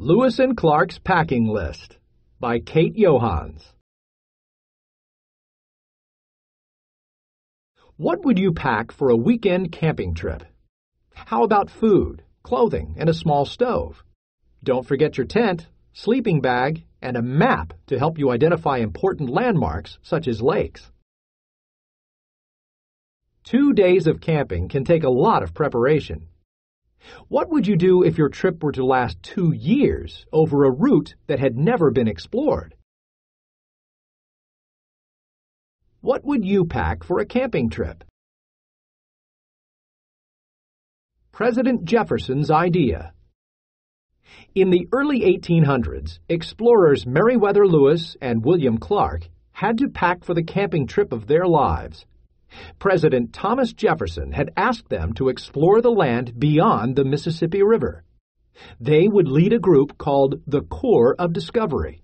Lewis and Clark's Packing List by Kate Johans. What would you pack for a weekend camping trip? How about food, clothing, and a small stove? Don't forget your tent, sleeping bag, and a map to help you identify important landmarks such as lakes. 2 days of camping can take a lot of preparation. What would you do if your trip were to last 2 years over a route that had never been explored? What would you pack for a camping trip? President Jefferson's idea. In the early 1800s, explorers Meriwether Lewis and William Clark had to pack for the camping trip of their lives. President Thomas Jefferson had asked them to explore the land beyond the Mississippi River. They would lead a group called the Corps of Discovery.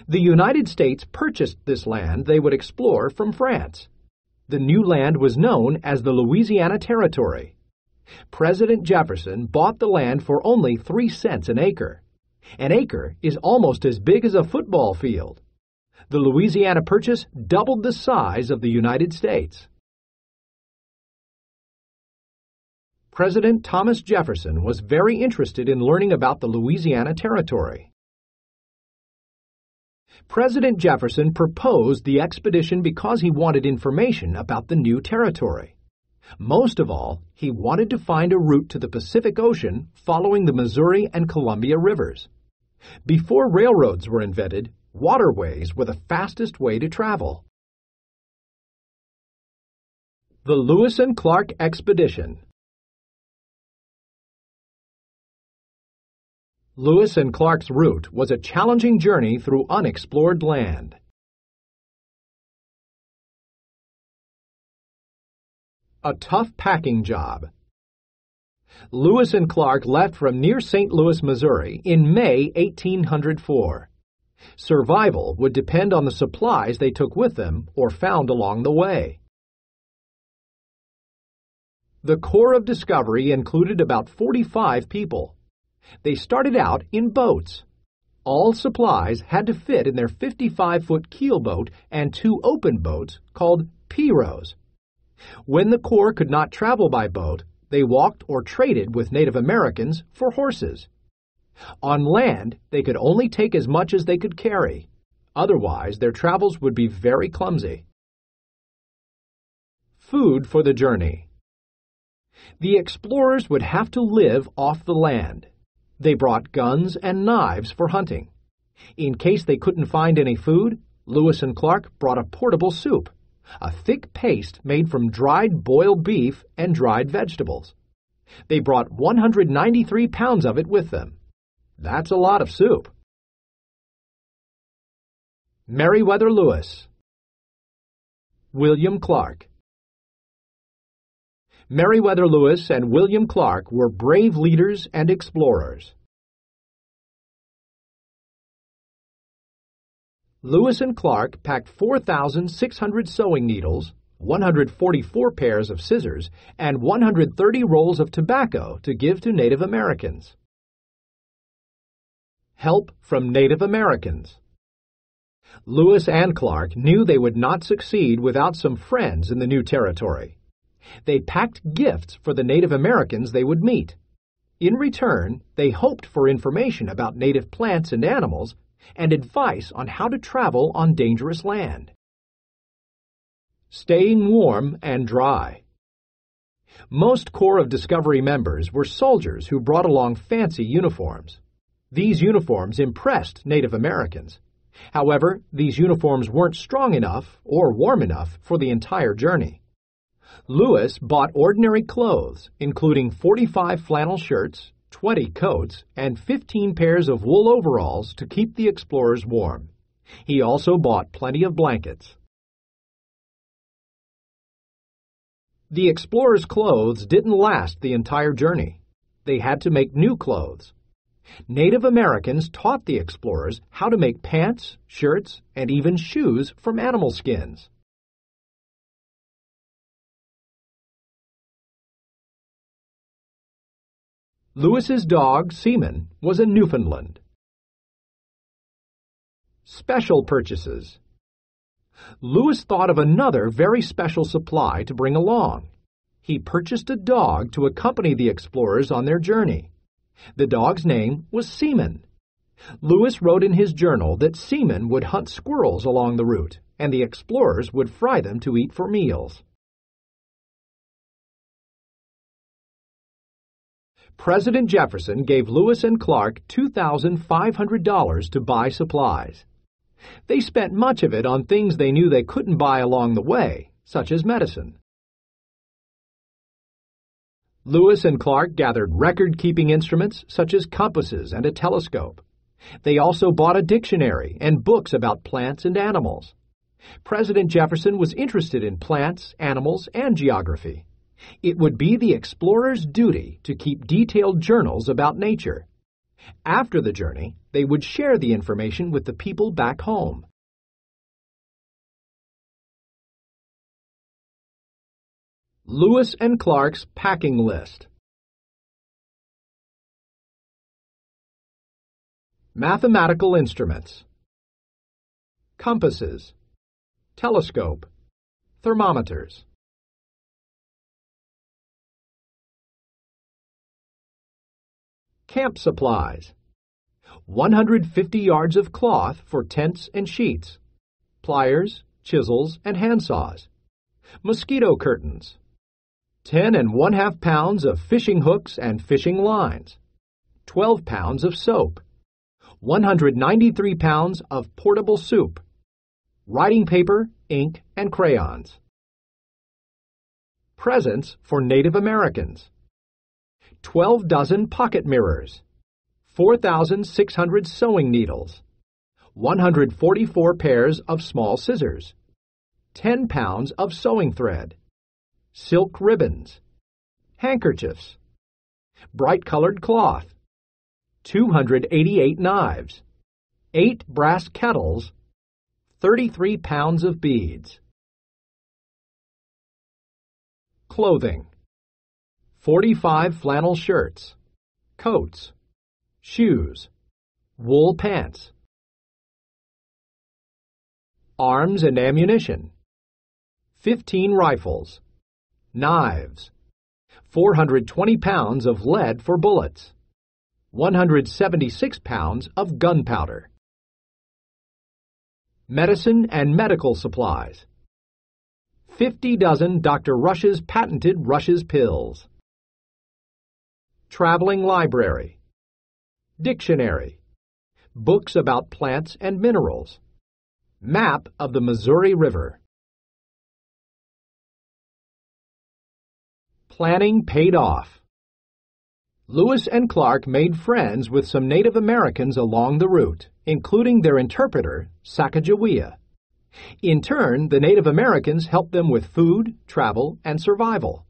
The United States purchased this land they would explore from France. The new land was known as the Louisiana Territory. President Jefferson bought the land for only 3 cents an acre. An acre is almost as big as a football field. The Louisiana Purchase doubled the size of the United States. President Thomas Jefferson was very interested in learning about the Louisiana Territory. President Jefferson proposed the expedition because he wanted information about the new territory. Most of all, he wanted to find a route to the Pacific Ocean following the Missouri and Columbia rivers. Before railroads were invented, waterways were the fastest way to travel. The Lewis and Clark Expedition. Lewis and Clark's route was a challenging journey through unexplored land. A tough packing job. Lewis and Clark left from near St. Louis, Missouri in May 1804. Survival would depend on the supplies they took with them or found along the way. The Corps of Discovery included about 45 people. They started out in boats. All supplies had to fit in their 55-foot keelboat and 2 open boats called pirogues. When the Corps could not travel by boat, they walked or traded with Native Americans for horses. On land, they could only take as much as they could carry. Otherwise, their travels would be very clumsy. Food for the journey. The explorers would have to live off the land. They brought guns and knives for hunting. In case they couldn't find any food, Lewis and Clark brought a portable soup, a thick paste made from dried boiled beef and dried vegetables. They brought 193 pounds of it with them. That's a lot of soup. Meriwether Lewis. William Clark. Meriwether Lewis and William Clark were brave leaders and explorers. Lewis and Clark packed 4,600 sewing needles, 144 pairs of scissors, and 130 rolls of tobacco to give to Native Americans. Help from Native Americans. Lewis and Clark knew they would not succeed without some friends in the new territory. They packed gifts for the Native Americans they would meet. In return, they hoped for information about native plants and animals and advice on how to travel on dangerous land. Staying warm and dry. Most Corps of Discovery members were soldiers who brought along fancy uniforms. These uniforms impressed Native Americans. However, these uniforms weren't strong enough or warm enough for the entire journey. Lewis bought ordinary clothes, including 45 flannel shirts, 20 coats, and 15 pairs of wool overalls to keep the explorers warm. He also bought plenty of blankets. The explorers' clothes didn't last the entire journey. They had to make new clothes. Native Americans taught the explorers how to make pants, shirts, and even shoes from animal skins. Lewis's dog, Seaman, was a Newfoundland. Special purchases. Lewis thought of another very special supply to bring along. He purchased a dog to accompany the explorers on their journey. The dog's name was Seaman. Lewis wrote in his journal that Seaman would hunt squirrels along the route, and the explorers would fry them to eat for meals. President Jefferson gave Lewis and Clark $2,500 to buy supplies. They spent much of it on things they knew they couldn't buy along the way, such as medicine. Lewis and Clark gathered record-keeping instruments such as compasses and a telescope. They also bought a dictionary and books about plants and animals. President Jefferson was interested in plants, animals, and geography. It would be the explorers' duty to keep detailed journals about nature. After the journey, they would share the information with the people back home. Lewis and Clark's packing list. Mathematical instruments. Compasses. Telescope. Thermometers. Camp supplies. 150 yards of cloth for tents and sheets. Pliers, chisels, and handsaws. Mosquito curtains. 10 1/2 pounds of fishing hooks and fishing lines. 12 pounds of soap. 193 pounds of portable soup. Writing paper, ink, and crayons. Presents for Native Americans. 12 dozen pocket mirrors, 4,600 sewing needles, 144 pairs of small scissors, 10 pounds of sewing thread, silk ribbons, handkerchiefs, bright-colored cloth, 288 knives, 8 brass kettles, 33 pounds of beads. Clothing. 45 flannel shirts, coats, shoes, wool pants. Arms and ammunition. 15 rifles, knives, 420 pounds of lead for bullets, 176 pounds of gunpowder. Medicine and medical supplies. 50 dozen Dr. Rush's patented Rush's pills. Traveling library. Dictionary. Books about plants and minerals. Map of the Missouri River. Planning paid off. Lewis and Clark made friends with some Native Americans along the route, including their interpreter, Sacagawea. In turn, the Native Americans helped them with food, travel, and survival.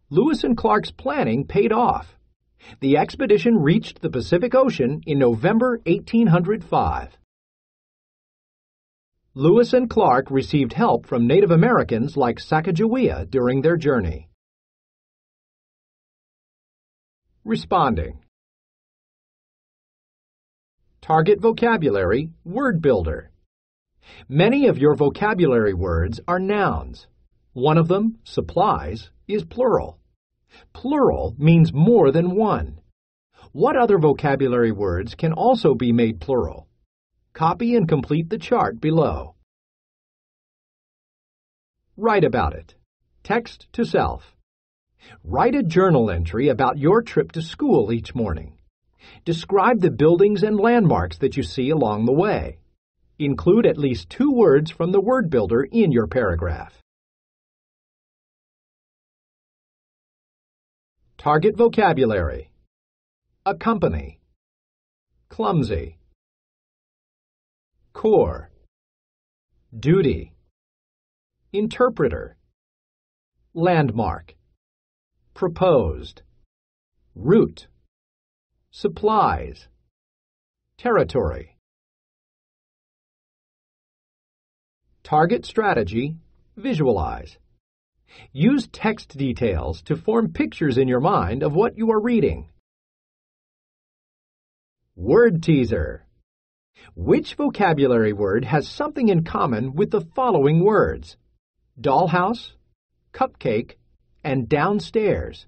Lewis and Clark's planning paid off. The expedition reached the Pacific Ocean in November 1805. Lewis and Clark received help from Native Americans like Sacagawea during their journey. Responding. Target vocabulary, word builder. Many of your vocabulary words are nouns. One of them, supplies, is plural. Plural means more than one. What other vocabulary words can also be made plural? Copy and complete the chart below. Write about it. Text to self. Write a journal entry about your trip to school each morning. Describe the buildings and landmarks that you see along the way. Include at least 2 words from the word builder in your paragraph. Target vocabulary. Accompany. Clumsy. Core. Duty. Interpreter. Landmark. Proposed. Route. Supplies. Territory. Target strategy. Visualize. Use text details to form pictures in your mind of what you are reading. Word teaser. Which vocabulary word has something in common with the following words? Dollhouse, cupcake, and downstairs.